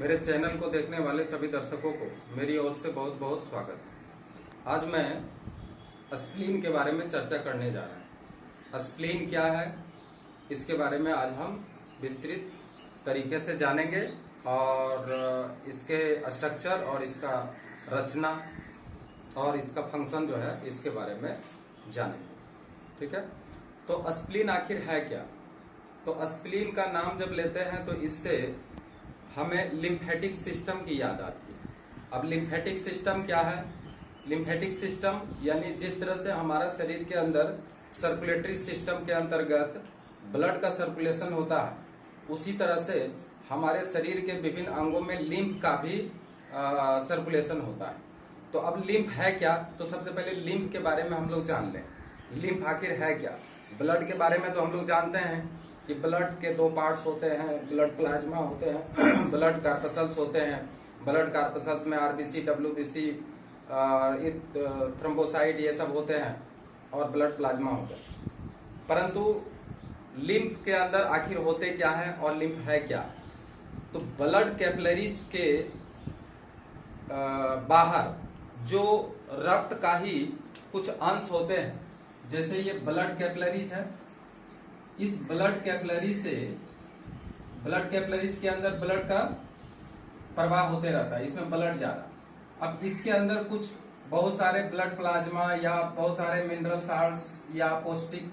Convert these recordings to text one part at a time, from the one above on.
मेरे चैनल को देखने वाले सभी दर्शकों को मेरी ओर से बहुत बहुत स्वागत। आज मैं स्प्लीन के बारे में चर्चा करने जा रहा हूँ। स्प्लीन क्या है, इसके बारे में आज हम विस्तृत तरीके से जानेंगे और इसके स्ट्रक्चर और इसका रचना और इसका फंक्शन जो है इसके बारे में जानेंगे। ठीक है, तो स्प्लीन आखिर है क्या? तो स्प्लीन का नाम जब लेते हैं तो इससे हमें लिम्फेटिक सिस्टम की याद आती है। अब लिम्फेटिक सिस्टम क्या है? लिम्फेटिक सिस्टम यानी जिस तरह से हमारा शरीर के अंदर सर्कुलेटरी सिस्टम के अंतर्गत ब्लड का सर्कुलेशन होता है, उसी तरह से हमारे शरीर के विभिन्न अंगों में लिम्फ का भी सर्कुलेशन होता है। तो अब लिम्फ है क्या? तो सबसे पहले लिम्फ के बारे में हम लोग जान लें। लिम्फ आखिर है क्या? ब्लड के बारे में तो हम लोग जानते हैं कि ब्लड के दो पार्ट्स होते हैं, ब्लड प्लाज्मा होते हैं, ब्लड कार्पसल्स होते हैं। ब्लड कार्पसल्स में आरबीसी, डब्ल्यूबीसी, थ्रोम्बोसाइट ये सब होते हैं और ब्लड प्लाज्मा होते हैं। परंतु लिम्फ के अंदर आखिर होते क्या है और लिम्फ है क्या? तो ब्लड कैपिलरीज के बाहर जो रक्त का ही कुछ अंश होते हैं, जैसे ये ब्लड कैपिलरीज है, इस ब्लड कैपिलरीज के अंदर ब्लड का प्रवाह होते रहता है, इसमें ब्लड जा रहा। अब इसके अंदर कुछ बहुत सारे ब्लड प्लाज्मा या बहुत सारे मिनरल साल्ट्स या पौष्टिक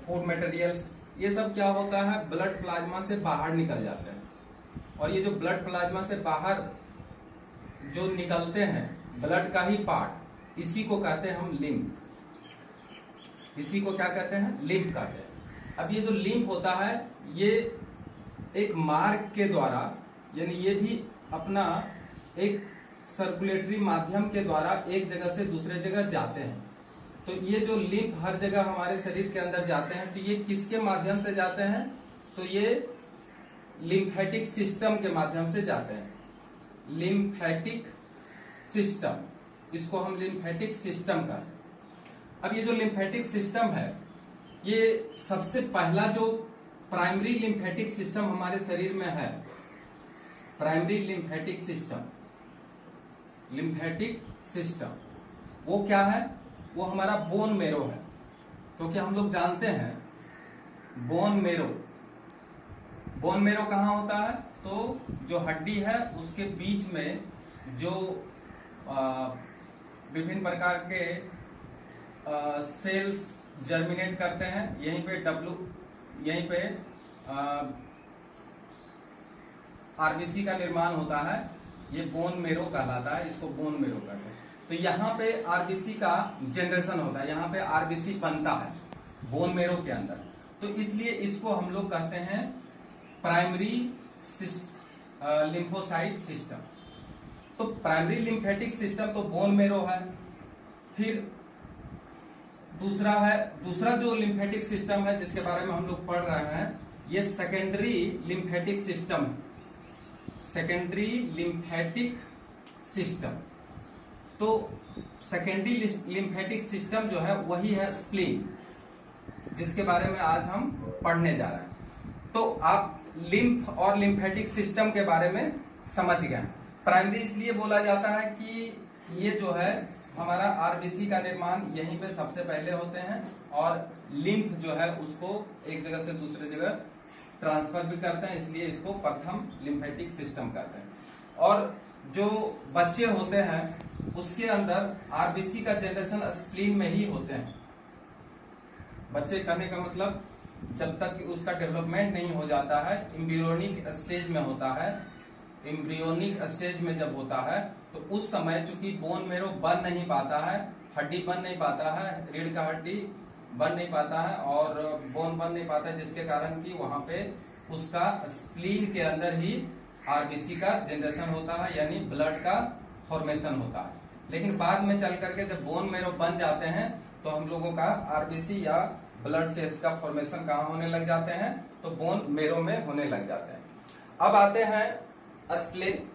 फूड मटेरियल्स, ये सब क्या होता है, ब्लड प्लाज्मा से बाहर निकल जाते हैं। और ये जो ब्लड प्लाज्मा से बाहर जो निकलते हैं, ब्लड का ही पार्ट, इसी को कहते हैं हम लिम्फ। इसी को क्या कहते हैं? लिम्फ कहते हैं। अब ये जो लिम्फ होता है, ये एक मार्ग के द्वारा, यानी ये भी अपना एक सर्कुलेटरी माध्यम के द्वारा एक जगह से दूसरे जगह जाते हैं। तो ये जो लिम्फ हर जगह हमारे शरीर के अंदर जाते हैं, तो ये किसके माध्यम से जाते हैं? तो ये लिम्फेटिक सिस्टम के माध्यम से जाते हैं। लिम्फेटिक सिस्टम, इसको हम लिम्फेटिक सिस्टम कहते हैं। अब ये जो लिम्फेटिक सिस्टम है, ये सबसे पहला जो प्राइमरी लिम्फेटिक सिस्टम हमारे शरीर में है, प्राइमरी लिम्फेटिक सिस्टम वो क्या है? वो हमारा बोन मेरो है। क्योंकि हम लोग जानते हैं बोन मेरो कहाँ होता है? तो जो हड्डी है उसके बीच में जो विभिन्न प्रकार के सेल्स जर्मिनेट करते हैं, यहीं पे आरबीसी का निर्माण होता है। ये बोन मेरो कहलाता है, इसको बोन मेरो कहते हैं। तो यहाँ पे आरबीसी का जनरेशन होता है, यहाँ पे आरबीसी बनता है बोन मेरो के अंदर। तो इसलिए इसको हम लोग कहते हैं प्राइमरी लिम्फोसाइट सिस्टम। तो प्राइमरी लिम्फेटिक सिस्टम तो बोन मेरो है। फिर दूसरा जो लिम्फेटिक सिस्टम है जिसके बारे में हम लोग पढ़ रहे हैं, ये secondary lymphatic system. Secondary lymphatic system, तो सेकेंडरी लिम्फेटिक सिस्टम जो है वही है स्प्लीन, जिसके बारे में आज हम पढ़ने जा रहे हैं। तो आप लिम्फ और लिम्फेटिक सिस्टम के बारे में समझ गए। प्राइमरी इसलिए बोला जाता है कि ये जो है हमारा आरबीसी का निर्माण यहीं पे सबसे पहले होते हैं, और लिम्फ जो है उसको एक जगह से दूसरे जगह ट्रांसफर भी करते हैं, इसलिए इसको प्रथम लिम्फेटिक सिस्टम कहते हैं। और जो बच्चे होते हैं उसके अंदर आरबीसी का जनरेशन स्प्लीन में ही होते हैं। बच्चे कहने का मतलब जब तक उसका डेवलपमेंट नहीं हो जाता है, एम्ब्रियोनिक स्टेज में होता है। एम्ब्रियोनिक स्टेज में जब होता है तो उस समय चूंकि बोन मेरो बन नहीं पाता है, हड्डी बन नहीं पाता है, रीढ़ का हड्डी बन नहीं पाता है और बोन बन नहीं पाता है, जिसके कारण कि वहां पे उसका स्प्लीन के अंदर ही आरबीसी का जनरेशन होता है, यानी ब्लड का फॉर्मेशन होता है। लेकिन बाद में चल करके जब बोन मेरो बन जाते हैं तो हम लोगों का आरबीसी या ब्लड सेल्स का फॉर्मेशन कहाँ होने लग जाते हैं? तो बोन मेरो में होने लग जाते हैं। अब आते हैं स्प्लीन।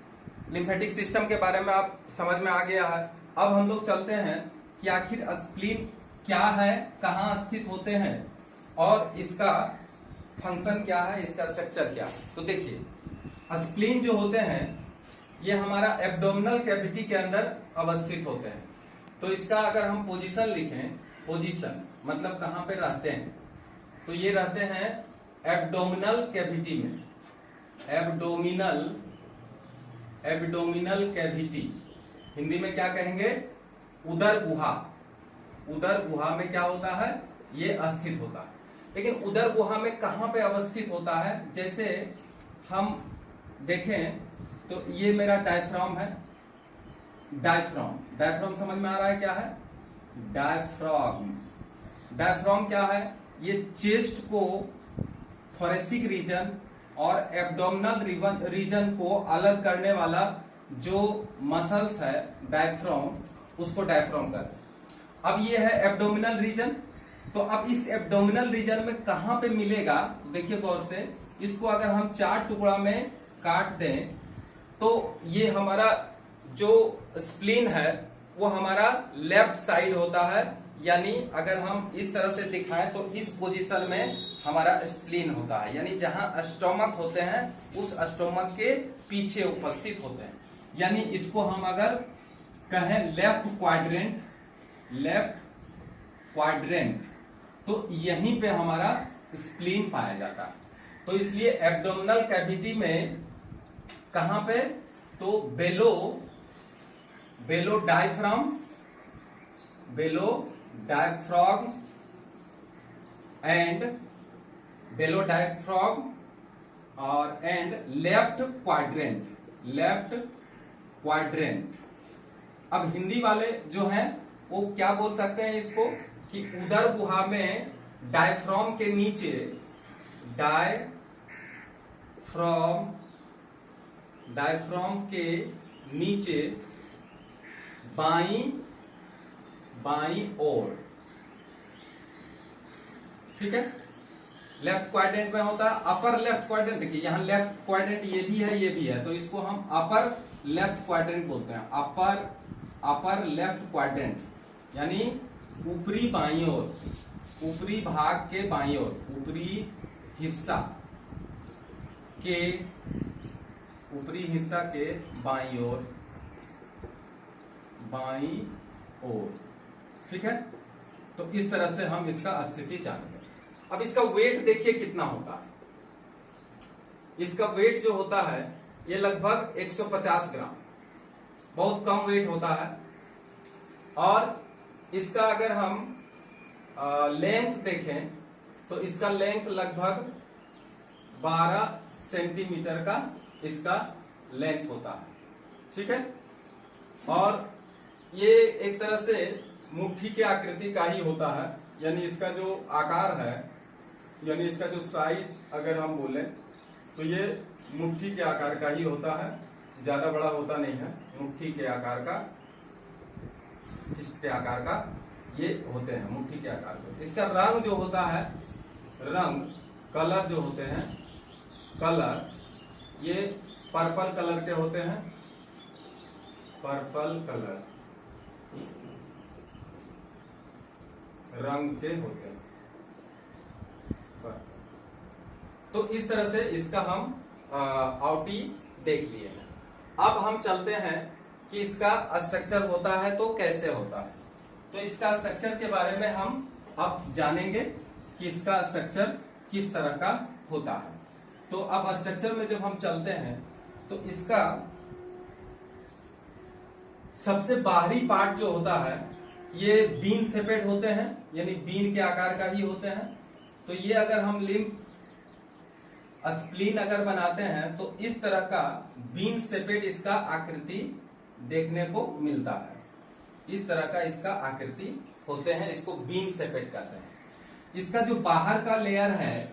लिम्फेटिक सिस्टम के बारे में आप समझ में आ गया है। अब हम लोग चलते हैं कि आखिर स्प्लीन क्या है, कहाँ स्थित होते हैं और इसका फंक्शन क्या है, इसका स्ट्रक्चर क्या है। तो देखिए स्प्लीन जो होते हैं ये हमारा एब्डोमिनल कैविटी के अंदर अवस्थित होते हैं। तो इसका अगर हम पोजीशन लिखें, पोजीशन मतलब कहां पे रहते हैं, तो ये रहते हैं एब्डोमिनल कैविटी में। एब्डोमिनल कैविटी हिंदी में क्या कहेंगे, उदर गुहा। उदर गुहा में क्या होता है, ये स्थित होता है। लेकिन उदर गुहा में कहां पे अवस्थित होता है, जैसे हम देखें तो ये मेरा डायफ्राम है। डायफ्राम समझ में आ रहा है क्या है, डायफ्राम क्या है, ये चेस्ट को, थोरेसिक रीजन और एब्डोमिनल रीजन को अलग करने वाला जो मसल्स है डायफ्राम, उसको डायफ्राम कहते हैं। अब ये है एब्डोमिनल रीजन। तो अब इस एब्डोमिनल रीजन में कहां पे मिलेगा, देखिए गौर से, इसको अगर हम 4 टुकड़ा में काट दें तो ये हमारा जो स्प्लीन है वो हमारा लेफ्ट साइड होता है। यानी अगर हम इस तरह से दिखाएं तो इस पोजीशन में हमारा स्प्लीन होता है, यानी जहां स्टोमक होते हैं उस स्टोमक के पीछे उपस्थित होते हैं। यानी इसको हम अगर कहें लेफ्ट क्वाड्रेंट, तो यहीं पे हमारा स्प्लीन पाया जाता है। तो इसलिए एब्डोमिनल कैविटी में कहां पे, तो बेलो डायफ्राम एंड लेफ्ट क्वाड्रेंट। अब हिंदी वाले जो हैं वो क्या बोल सकते हैं इसको, कि उदर गुहा में डायफ्राम के नीचे, डायफ्राम के नीचे बाईं ओर, ठीक है, लेफ्ट क्वाड्रेंट में होता है। अपर लेफ्ट क्वाड्रेंट, देखिए यहां लेफ्ट क्वाड्रेंट ये भी है, ये भी है, तो इसको हम अपर लेफ्ट क्वाड्रेंट बोलते हैं। अपर लेफ्ट क्वाड्रेंट यानी ऊपरी बाईं ओर, ऊपरी भाग के बाईं ओर, ऊपरी हिस्सा के बाईं ओर, ठीक है। तो इस तरह से हम इसका स्थिति जानेंगे। अब इसका वेट देखिए कितना होता है। इसका वेट जो होता है ये लगभग 150 ग्राम, बहुत कम वेट होता है। और इसका अगर हम लेंथ देखें तो इसका लेंथ लगभग 12 सेंटीमीटर का इसका लेंथ होता है, ठीक है। और ये एक तरह से मुट्ठी के आकृति का ही होता है, यानी इसका जो आकार है, यानी इसका जो साइज अगर हम बोलें तो ये मुट्ठी के आकार का ही होता है, ज्यादा बड़ा होता नहीं है। मुट्ठी के आकार का, फिस्ट के आकार का ये होते हैं, मुट्ठी के आकार के। इसका रंग जो होता है, कलर जो होते हैं, कलर ये पर्पल कलर के होते हैं, पर्पल कलर रंग के होते हैं। तो इस तरह से इसका हम आउटी देख लिए हैं। अब हम चलते हैं कि इसका स्ट्रक्चर होता है तो कैसे होता है। तो इसका स्ट्रक्चर के बारे में हम अब जानेंगे कि इसका स्ट्रक्चर किस तरह का होता है। तो अब स्ट्रक्चर में जब हम चलते हैं तो इसका सबसे बाहरी पार्ट जो होता है ये बीन शेपेड होते हैं, यानी बीन के आकार का ही होते हैं। तो ये अगर हम लिम्फ स्प्लीन अगर बनाते हैं तो इस तरह का बीन शेपेड इसका आकृति देखने को मिलता है। इस तरह का इसका आकृति होते हैं, इसको बीन शेपेड कहते हैं। इसका जो बाहर का लेयर है,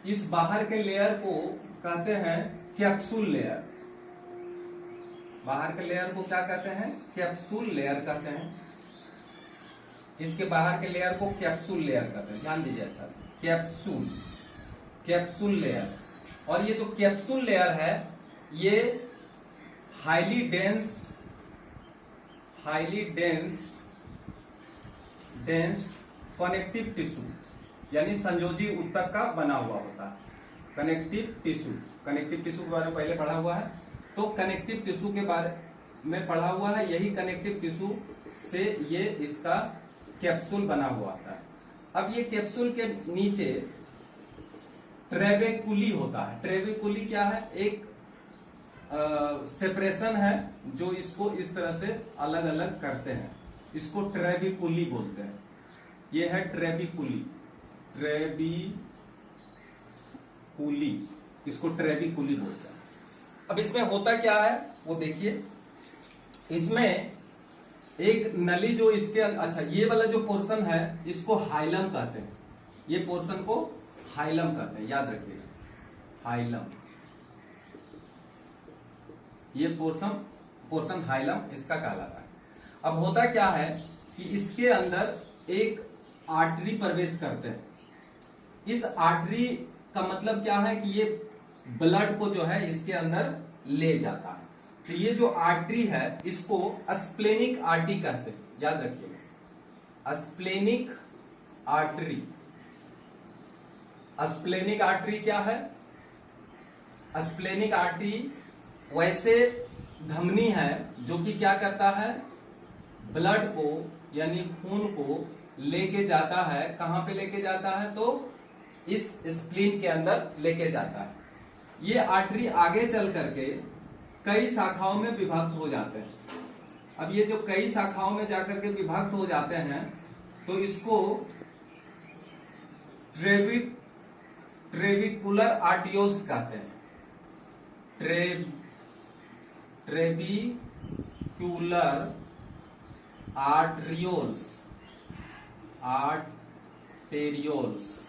इस बाहर के लेयर को कहते हैं कैप्सूल लेयर। बाहर के लेयर को क्या कहते हैं, कैप्सूल लेयर कहते हैं। इसके बाहर के लेयर को कैप्सूल लेयर कहते हैं, ध्यान दीजिए अच्छा से, कैप्सूल लेयर। और ये जो कैप्सूल लेयर है ये हाईली डेंस कनेक्टिव टिश्यू यानी संयोजी ऊतक का बना हुआ होता है। कनेक्टिव टिश्यू, कनेक्टिव टिश्यू के बारे में पहले पढ़ा हुआ है। तो कनेक्टिव टिश्यू के बारे में पढ़ा हुआ है, यही कनेक्टिव टिश्यू से ये इसका कैप्सूल बना हुआ आता है। अब ये कैप्सूल के नीचे ट्रेबेकुली होता है। ट्रेबेकुली क्या है? एक सेपरेशन है जो इसको इस तरह से अलग अलग करते हैं, इसको ट्रेबेकुली बोलते हैं। ये है ट्रेबेकुली, ट्रेबेकुली, इसको ट्रेबेकुली बोलते हैं। अब इसमें होता क्या है वो देखिए, इसमें एक नली जो इसके अच्छा ये वाला जो पोर्शन है इसको हाइलम कहते हैं, ये पोर्शन को हाइलम कहते हैं, याद रखिएगा हाइलम, ये पोर्शन हाइलम इसका कहलाता है। अब होता क्या है कि इसके अंदर एक आर्टरी प्रवेश करते हैं। इस आर्टरी का मतलब क्या है कि ये ब्लड को जो है इसके अंदर ले जाता है। तो ये जो आर्टरी है इसको स्प्लेनिक आर्टरी कहते हैं, याद रखिएगा स्प्लेनिक आर्टरी। स्प्लेनिक आर्टरी क्या है? स्प्लेनिक आर्टरी वैसे धमनी है जो कि क्या करता है, ब्लड को यानी खून को लेके जाता है। कहां पे लेके जाता है? तो इस स्प्लीन के अंदर लेके जाता है। ये आर्टरी आगे चल करके कई शाखाओं में विभक्त हो जाते हैं। अब ये जो कई शाखाओं में जाकर के विभक्त हो जाते हैं तो इसको ट्रेबिकुलर आर्टियोल्स कहते हैं। ट्रेबिक्यूलर आर्टेरियोल्स,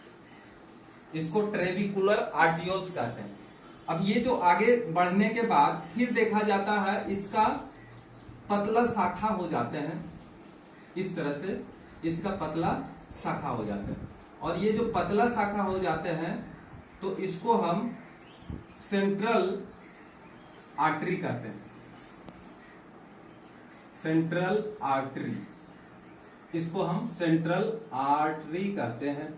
इसको ट्रेबिकुलर आर्टियोल्स कहते हैं। अब ये जो आगे बढ़ने के बाद फिर देखा जाता है इसका पतला शाखा हो जाते हैं, इस तरह से इसका पतला शाखा हो जाते हैं। और ये जो पतला शाखा हो जाते हैं तो इसको हम सेंट्रल आर्टरी कहते हैं, सेंट्रल आर्टरी, इसको हम सेंट्रल आर्टरी कहते हैं।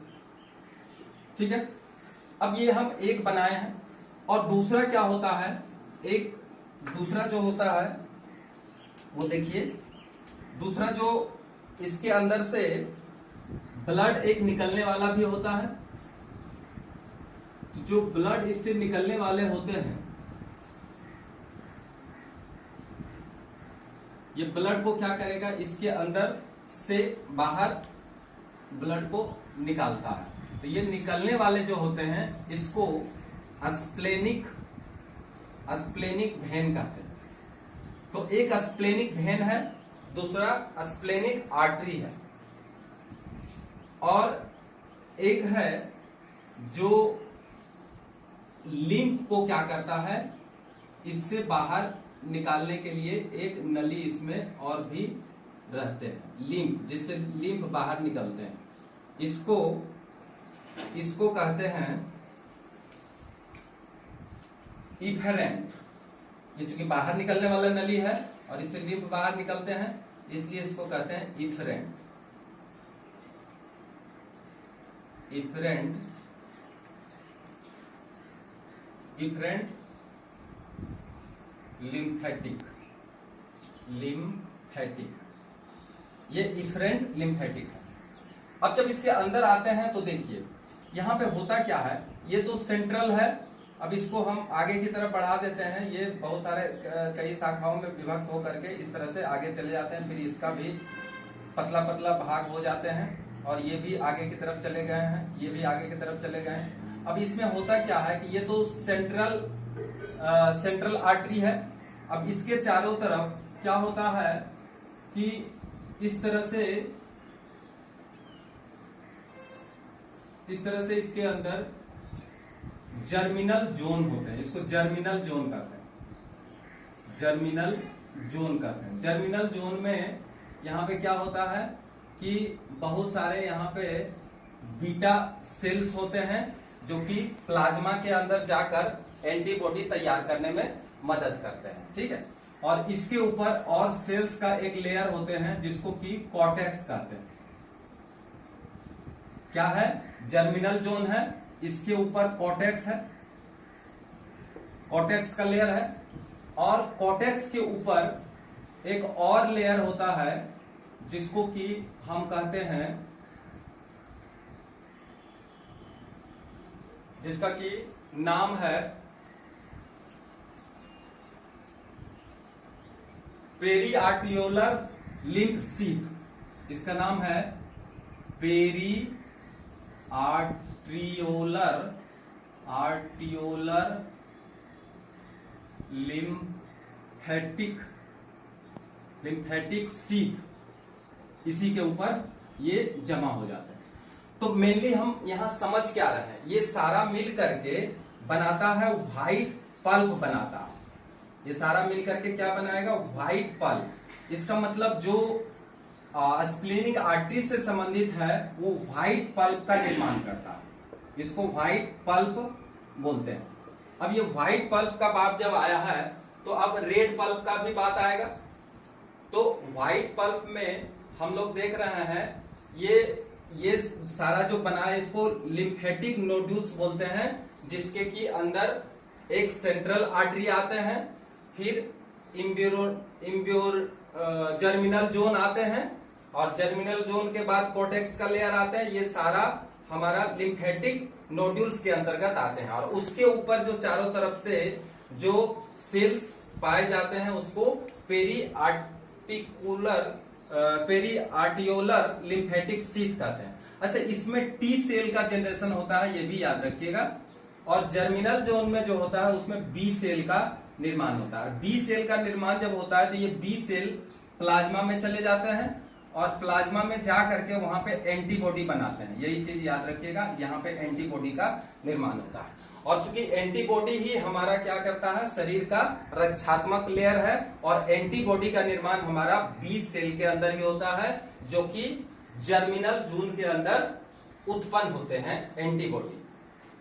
ठीक है, अब ये हम एक बनाए हैं। और दूसरा क्या होता है, एक दूसरा जो होता है वो देखिए, दूसरा जो इसके अंदर से ब्लड एक निकलने वाला भी होता है। तो जो ब्लड इससे निकलने वाले होते हैं, ये ब्लड को क्या करेगा, इसके अंदर से बाहर ब्लड को निकालता है। तो ये निकलने वाले जो होते हैं इसको स्प्लेनिक वेन कहते हैं। तो एक स्प्लेनिक वेन है, दूसरा स्प्लेनिक आर्टरी है, और एक है जो लिम्फ को क्या करता है, इससे बाहर निकालने के लिए एक नली इसमें और भी रहते हैं, लिम्फ, जिससे लिम्फ बाहर निकलते हैं। इसको कहते हैं इफेरेंट। ये चूंकि बाहर निकलने वाला नली है और इससे लिम्फ बाहर निकलते हैं, इसलिए इसको कहते हैं इफेरेंट। इफेरेंट लिम्फेटिक, ये इफरेंट लिम्फेटिक है। अब जब इसके अंदर आते हैं तो देखिए यहां पे होता क्या है, ये तो सेंट्रल है। अब इसको हम आगे की तरफ बढ़ा देते हैं, ये बहुत सारे कई शाखाओं में विभक्त होकर के इस तरह से आगे चले जाते हैं। फिर इसका भी पतला पतला भाग हो जाते हैं और ये भी आगे की तरफ चले गए हैं, ये भी आगे की तरफ चले गए हैं। अब इसमें होता क्या है कि ये तो सेंट्रल आर्टरी है। अब इसके चारों तरफ क्या होता है कि इस तरह से इसके अंदर जर्मिनल जोन होते हैं, इसको जर्मिनल जोन कहते हैं। जर्मिनल जोन में यहाँ पे क्या होता है कि बहुत सारे यहाँ पे बीटा सेल्स होते हैं जो कि प्लाज्मा के अंदर जाकर एंटीबॉडी तैयार करने में मदद करते हैं। ठीक है, और इसके ऊपर और सेल्स का एक लेयर होते हैं जिसको कि कॉर्टेक्स कहते हैं। क्या है, जर्मिनल जोन है, इसके ऊपर कॉर्टेक्स है कॉर्टेक्स का लेयर है, और कॉर्टेक्स के ऊपर एक और लेयर होता है जिसको कि हम कहते हैं, जिसका कि नाम है पेरीआर्टियोलर लिम्फ शीथ। इसका नाम है पेरीआर्टियोलर लिम्फेटिक शीथ। इसी के ऊपर ये जमा हो जाता है। तो मेनली हम यहां समझ क्या रहे हैं, ये सारा मिल करके बनाता है व्हाइट पल्प बनाता है। ये सारा मिल करके क्या बनाएगा, व्हाइट पल्प। इसका मतलब जो स्प्लेनिक आर्टरी से संबंधित है वो व्हाइट पल्प का निर्माण करता है। इसको व्हाइट पल्प बोलते हैं। अब ये व्हाइट पल्प का बात जब आया है तो अब रेड पल्प का भी बात आएगा। तो व्हाइट पल्प में हम लोग देख रहे हैं ये सारा जो बना है इसको लिम्फेटिक नोड्यूल्स बोलते हैं, जिसके की अंदर एक सेंट्रल आर्टरी आते हैं, फिर जर्मिनल जोन आते हैं, और जर्मिनल जोन के बाद कॉर्टेक्स का लेयर आते हैं। ये सारा हमारा लिम्फेटिक नोड्यूल्स के अंतर्गत आते हैं, और उसके ऊपर जो चारों तरफ से जो सेल्स पाए जाते हैं उसको पेरीआर्टियोलर लिम्फेटिक शीथ कहते हैं। अच्छा, इसमें टी सेल का जनरेशन होता है, ये भी याद रखिएगा। और जर्मिनल जोन में जो होता है उसमें बी सेल का निर्माण होता है। बी सेल का निर्माण जब होता है तो ये बी सेल प्लाज्मा में चले जाते हैं, और प्लाज्मा में जा करके वहां पे एंटीबॉडी बनाते हैं। यही चीज याद रखिएगा, यहाँ पे एंटीबॉडी का निर्माण होता है। और चूंकि एंटीबॉडी ही हमारा क्या करता है, शरीर का रक्षात्मक लेयर है, और एंटीबॉडी का निर्माण हमारा बी सेल के अंदर ही होता है, जो कि जर्मिनल जून के अंदर उत्पन्न होते हैं एंटीबॉडी।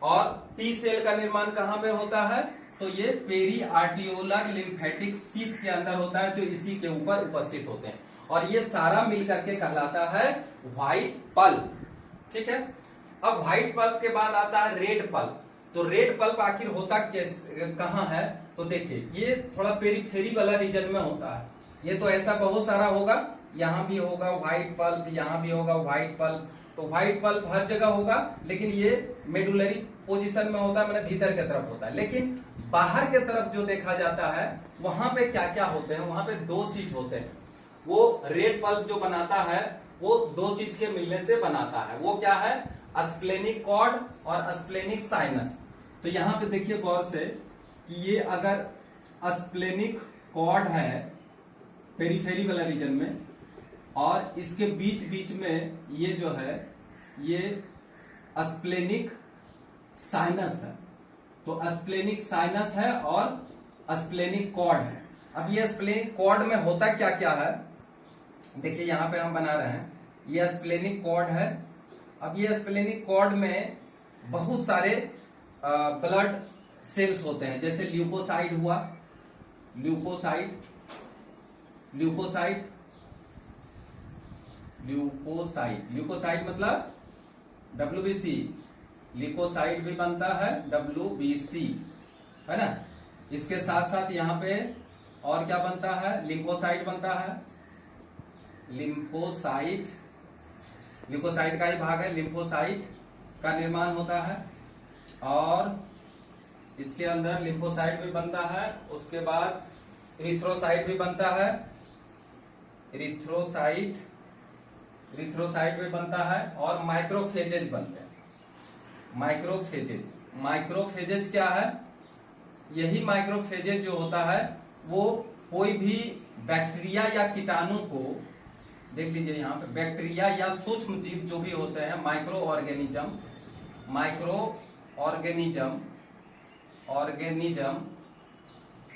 और टी सेल का निर्माण कहां पे होता है, तो ये पेरीआर्टियोलर लिम्फेटिक शीथ के अंदर होता है, जो इसी के ऊपर उपस्थित होते हैं। और ये सारा मिलकर के कहलाता है व्हाइट पल्प। ठीक है। अब व्हाइट पल्प के बाद आता है रेड पल्प। तो रेड पल्प आखिर होता कहां है, तो देखिए ये थोड़ा पेरीफेरी वाला रीजन में होता है। ये तो ऐसा बहुत सारा होगा, यहां भी होगा व्हाइट पल्प, यहां भी होगा व्हाइट पल्प। तो व्हाइट पल्प हर जगह होगा, लेकिन ये मेडुलरी पोजीशन में होता है, मैंने भीतर की तरफ होता है। लेकिन बाहर की तरफ जो देखा जाता है वहां पे क्या क्या होते हैं, वहां पे दो चीज होते हैं। वो रेड पल्प जो बनाता है वो दो चीज के मिलने से बनाता है। वो क्या है, स्प्लेनिक कॉर्ड और स्प्लेनिक साइनस। तो यहां पे देखिए गौर से कि ये अगर स्प्लेनिक कॉर्ड है पेरीफेरी वाला रीजन में, और इसके बीच बीच में ये जो है ये स्प्लेनिक साइनस है। तो स्प्लेनिक साइनस है और स्प्लेनिक कॉर्ड है। अब ये स्प्लेनिक कॉर्ड में होता क्या क्या है, देखिए यहां पे हम बना रहे हैं, ये स्प्लेनिक कॉर्ड है। अब ये स्प्लेनिक कॉर्ड में बहुत सारे ब्लड सेल्स होते हैं, जैसे ल्यूकोसाइट हुआ, ल्यूकोसाइट मतलब WBC, ल्यूकोसाइट भी बनता है WBC, है ना। इसके साथ साथ यहां पे और क्या बनता है, लिम्फोसाइट बनता है। ल्यूकोसाइट का ही भाग है, लिम्फोसाइट का निर्माण होता है, और इसके अंदर लिम्फोसाइट भी बनता है। उसके बाद इरिथ्रोसाइट भी बनता है, इरिथ्रोसाइट भी बनता है, और माइक्रोफेजेज बनते हैं। माइक्रोफेजेज क्या है, यही माइक्रोफेजेज जो होता है वो कोई भी बैक्टीरिया या कीटाणु को, देख लीजिए यहाँ पे, बैक्टीरिया या सूक्ष्म जीव जो भी होते हैं, माइक्रो ऑर्गेनिज्म,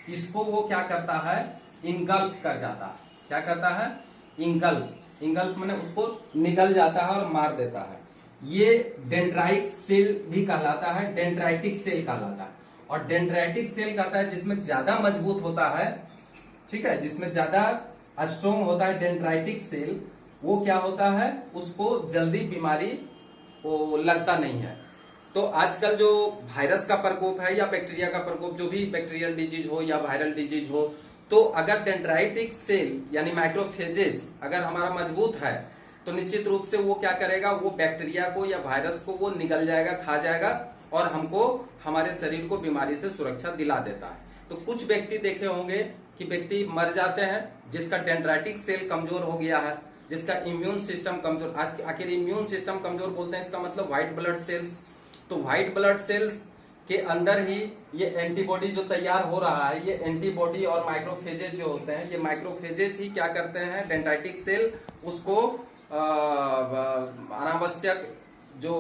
इसको वो क्या करता है, इंगल्प कर जाता है। क्या करता है, इंगल्प माने उसको निगल जाता है और मार देता है। ये डेंड्राइटिक सेल भी कहलाता है, डेंड्राइटिक सेल कहलाता है। और डेंड्राइटिक सेल कहता है जिसमें ज्यादा मजबूत होता है, ठीक है, जिसमें ज्यादा स्ट्रॉन्ग होता है डेंड्राइटिक सेल, वो क्या होता है, उसको जल्दी बीमारी लगता नहीं है। तो आजकल जो वायरस का प्रकोप है या बैक्टीरिया का प्रकोप, जो भी बैक्टीरियल डिजीज हो या वायरल डिजीज हो, तो अगर डेंड्राइटिक सेल यानी माइक्रोफेजेज अगर हमारा मजबूत है तो निश्चित रूप से वो क्या करेगा, वो बैक्टीरिया को या वायरस को वो निगल जाएगा, खा जाएगा और हमको हमारे शरीर को बीमारी से सुरक्षा दिला देता है। तो कुछ व्यक्ति देखे होंगे कि व्यक्ति मर जाते हैं जिसका डेंड्राइटिक सेल कमजोर हो गया है, जिसका इम्यून सिस्टम कमजोर। आखिर इम्यून सिस्टम कमजोर बोलते हैं इसका मतलब व्हाइट ब्लड सेल्स। तो व्हाइट ब्लड सेल्स के अंदर ही ये एंटीबॉडी जो तैयार हो रहा है, ये एंटीबॉडी और माइक्रोफेजेज जो होते हैं, ये माइक्रोफेजेज ही क्या करते हैं, डेंड्राइटिक सेल उसको अनावश्यक जो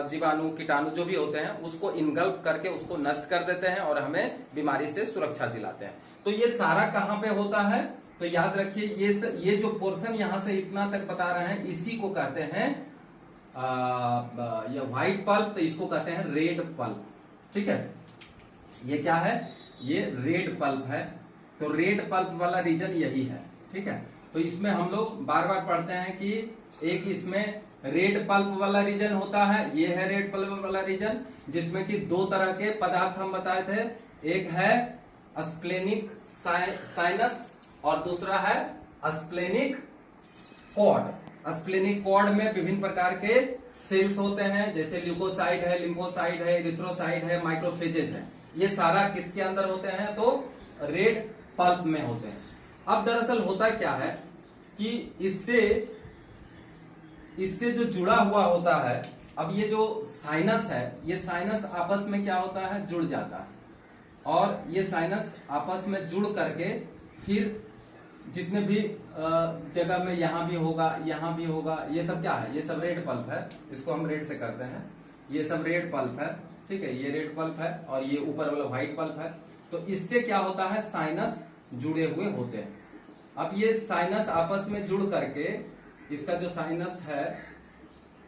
जीवाणु कीटाणु जो भी होते हैं उसको इनगल्प करके उसको नष्ट कर देते हैं और हमें बीमारी से सुरक्षा दिलाते हैं। तो ये सारा कहां पे होता है, तो याद रखिए ये जो पोर्शन यहां से इतना तक बता रहे हैं इसी को कहते हैं ये व्हाइट पल्प, तो इसको कहते हैं रेड पल्प। ठीक है, ये क्या है, ये रेड पल्प है। तो रेड पल्प वाला रीजन यही है। ठीक है, तो इसमें हम लोग बार बार पढ़ते हैं कि एक इसमें रेड पल्प वाला रीजन होता है, ये है रेड पल्प वाला रीजन, जिसमें कि दो तरह के पदार्थ हम बताए थे, एक है स्प्लेनिक साइनस और दूसरा है स्प्लेनिक कॉर्ड। स्प्लेनिक कॉर्ड में विभिन्न प्रकार के सेल्स होते हैं, जैसे ल्यूकोसाइट है, लिम्फोसाइट है, इरिथ्रोसाइट है, माइक्रोफेजेज है। ये सारा किसके अंदर होते हैं, तो रेड पल्प में होते हैं। अब दरअसल होता क्या है कि इससे जो जुड़ा हुआ होता है, अब ये जो साइनस है, ये साइनस आपस में क्या होता है, जुड़ जाता है, और ये साइनस आपस में जुड़ करके फिर जितने भी जगह में यहां भी होगा, ये सब क्या है, ये सब रेड पल्प है, इसको हम रेड से करते हैं, ये सब रेड पल्प है। ठीक है, ये रेड पल्प है और ये ऊपर वाला व्हाइट पल्प है। तो इससे क्या होता है, साइनस जुड़े हुए होते हैं। अब ये साइनस आपस में जुड़ करके, इसका जो साइनस है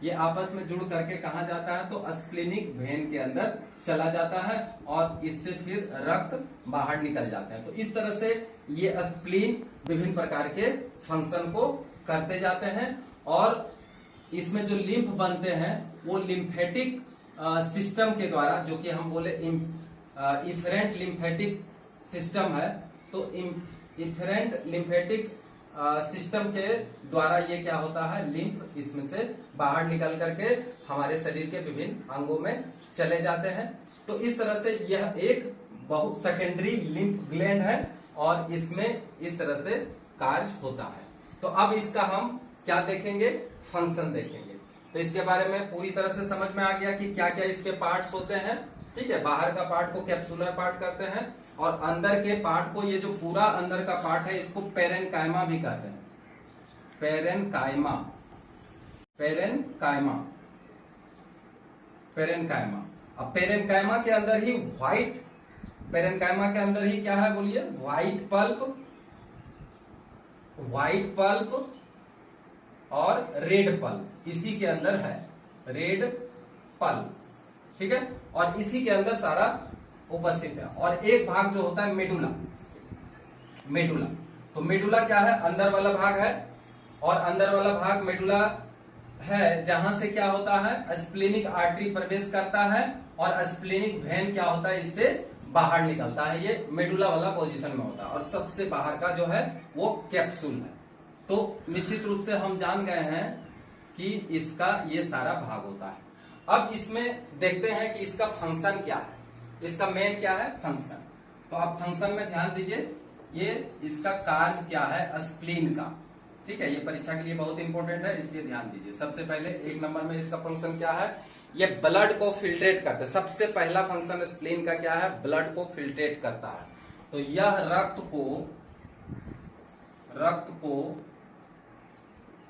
ये आपस में जुड़ करके कहा जाता है, तो स्प्लेनिक वेन के अंदर चला जाता है और इससे फिर रक्त बाहर निकल जाता है। तो इस तरह से ये स्प्लीन विभिन्न प्रकार के फंक्शन को करते जाते हैं और इसमें जो लिम्फ बनते हैं वो लिम्फेटिक सिस्टम के द्वारा, जो कि हम बोले इफरेंट लिम्फेटिक सिस्टम है, तो इफरेंट लिम्फेटिक सिस्टम के द्वारा ये क्या होता है, लिम्फ इसमें से बाहर निकल करके हमारे शरीर के विभिन्न अंगों में चले जाते हैं। तो इस तरह से यह एक बहुत सेकेंडरी लिम्फ ग्लैंड है और इसमें इस तरह से कार्य होता है। तो अब इसका हम क्या देखेंगे, फंक्शन देखेंगे। तो इसके बारे में पूरी तरह से समझ में आ गया कि क्या क्या इसके पार्ट्स होते हैं। ठीक है, बाहर का पार्ट को कैप्सुलर पार्ट कहते हैं और अंदर के पार्ट को, ये जो पूरा अंदर का पार्ट है, इसको पेरेनकाइमा भी कहते हैं। Parenchyma, parenchyma, parenchyma. अब पेरेनकाइमा के अंदर ही व्हाइट, पेरेनकाइमा के अंदर ही क्या है बोलिए, व्हाइट पल्प, व्हाइट पल्प और रेड पल्प इसी के अंदर है, रेड पल्प। ठीक है, और इसी के अंदर सारा उपस्थित है। और एक भाग जो होता है मेडुला, मेडुला, तो मेडुला क्या है, अंदर वाला भाग है और अंदर वाला भाग मेडुला है, जहां से क्या होता है, स्प्लेनिक आर्टरी प्रवेश करता है और स्प्लेनिक वेन क्या होता है, इससे बाहर निकलता है। ये मेडुला वाला पोजीशन में होता है और सबसे बाहर का जो है वो कैप्सूल है। तो निश्चित रूप से हम जान गए हैं कि इसका ये सारा भाग होता है। अब इसमें देखते हैं कि इसका फंक्शन क्या है, इसका मेन क्या है, फंक्शन। तो आप फंक्शन में ध्यान दीजिए, ये इसका कार्य क्या है, स्प्लीन का। ठीक है, ये परीक्षा के लिए बहुत इंपॉर्टेंट है, इसलिए ध्यान दीजिए। सबसे पहले एक नंबर में इसका फंक्शन क्या है, ये ब्लड को फिल्ट्रेट करता है। सबसे पहला फंक्शन स्प्लीन का क्या है, ब्लड को फिल्ट्रेट करता है। तो यह रक्त को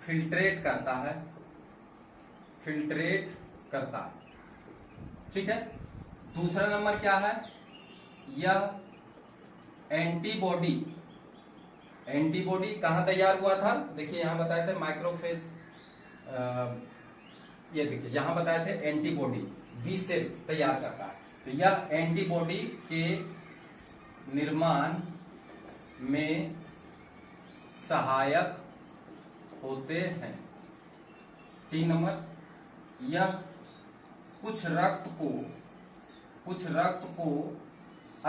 फिल्ट्रेट करता है, फिल्ट्रेट करता है। ठीक है, दूसरा नंबर क्या है, यह एंटीबॉडी, एंटीबॉडी कहां तैयार हुआ था, देखिए यहां बताए थे माइक्रोफेज, ये देखिए यहां बताए थे एंटीबॉडी बी से तैयार करता है। तो यह एंटीबॉडी के निर्माण में सहायक होते हैं। 3 नंबर, यह कुछ रक्त को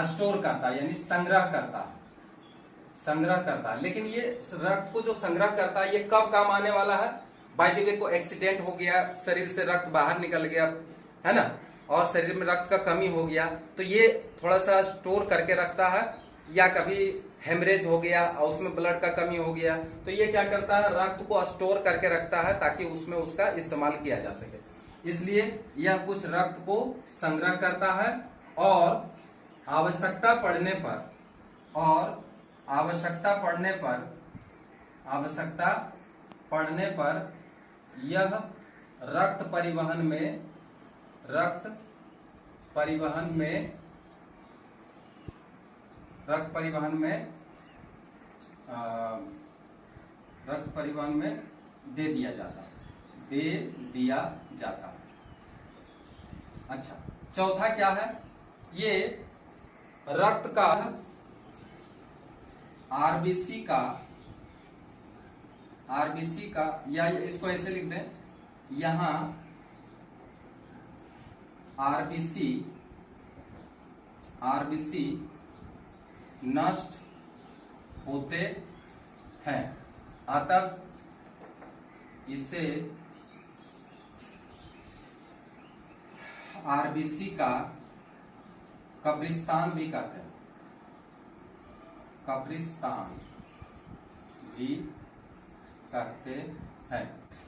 स्टोर करता है, यानी संग्रह करता है। लेकिन ये रक्त को जो संग्रह करता है ये कब काम आने वाला है? बाय द वे को एक्सीडेंट हो गया, शरीर से रक्त बाहर निकल गया, है ना, और शरीर में रक्त का कमी हो गया, तो ये थोड़ा सा स्टोर करके रखता है। या कभी हेमरेज हो गया और उसमें ब्लड का कमी हो गया, तो ये क्या करता है? रक्त को स्टोर करके रखता है ताकि उसमें उसका इस्तेमाल किया जा सके। इसलिए यह कुछ रक्त को संग्रह करता है और आवश्यकता पड़ने पर यह रक्त परिवहन में दे दिया जाता है। अच्छा, चौथा क्या है? ये रक्त का आरबीसी का या इसको ऐसे लिख दें, यहां आरबीसी नष्ट होते हैं, अतः इसे आरबीसी का कब्रिस्तान भी कहते हैं।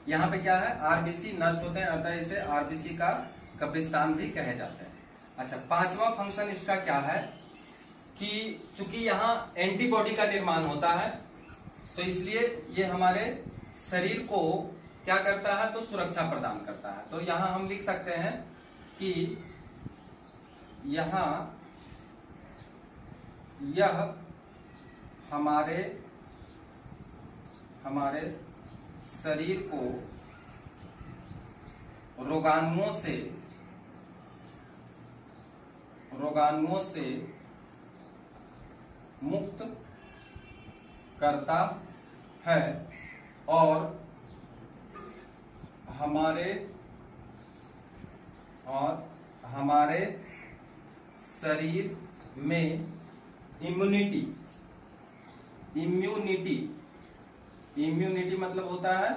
यहाँ पे क्या है? आरबीसी नष्ट होते हैं, अतः इसे आरबीसी का कब्रिस्तान भी कहे जाते हैं। अच्छा, पांचवा फंक्शन इसका क्या है कि चूंकि यहाँ एंटीबॉडी का निर्माण होता है, तो इसलिए ये हमारे शरीर को क्या करता है? तो सुरक्षा प्रदान करता है। तो यहाँ हम लिख सकते हैं कि यहाँ यह हमारे शरीर को रोगाणुओं से मुक्त करता है और हमारे शरीर में इम्यूनिटी मतलब होता है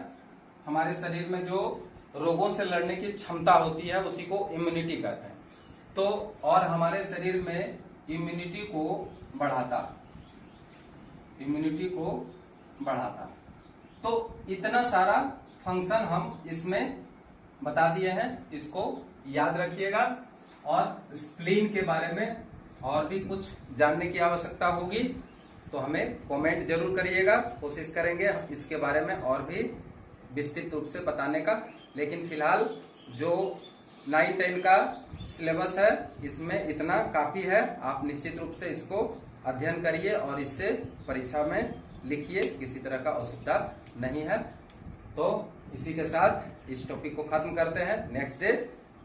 हमारे शरीर में जो रोगों से लड़ने की क्षमता होती है, उसी को इम्यूनिटी कहते हैं। तो और हमारे शरीर में इम्यूनिटी को बढ़ाता। तो इतना सारा फंक्शन हम इसमें बता दिए हैं, इसको याद रखिएगा। और स्प्लीन के बारे में और भी कुछ जानने की आवश्यकता होगी तो हमें कमेंट जरूर करिएगा, कोशिश करेंगे इसके बारे में और भी विस्तृत रूप से बताने का। लेकिन फिलहाल जो 9-10 का सिलेबस है इसमें इतना काफी है। आप निश्चित रूप से इसको अध्ययन करिए और इससे परीक्षा में लिखिए, किसी तरह का असुविधा नहीं है। तो इसी के साथ इस टॉपिक को खत्म करते हैं। नेक्स्ट डे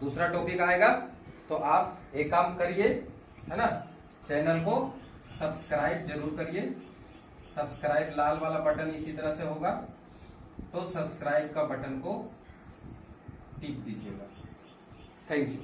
दूसरा टॉपिक आएगा, तो आप एक काम करिए, है ना, चैनल को सब्सक्राइब जरूर करिए। सब्सक्राइब लाल वाला बटन इसी तरह से होगा, तो सब्सक्राइब का बटन को टिप दीजिएगा। Thank you.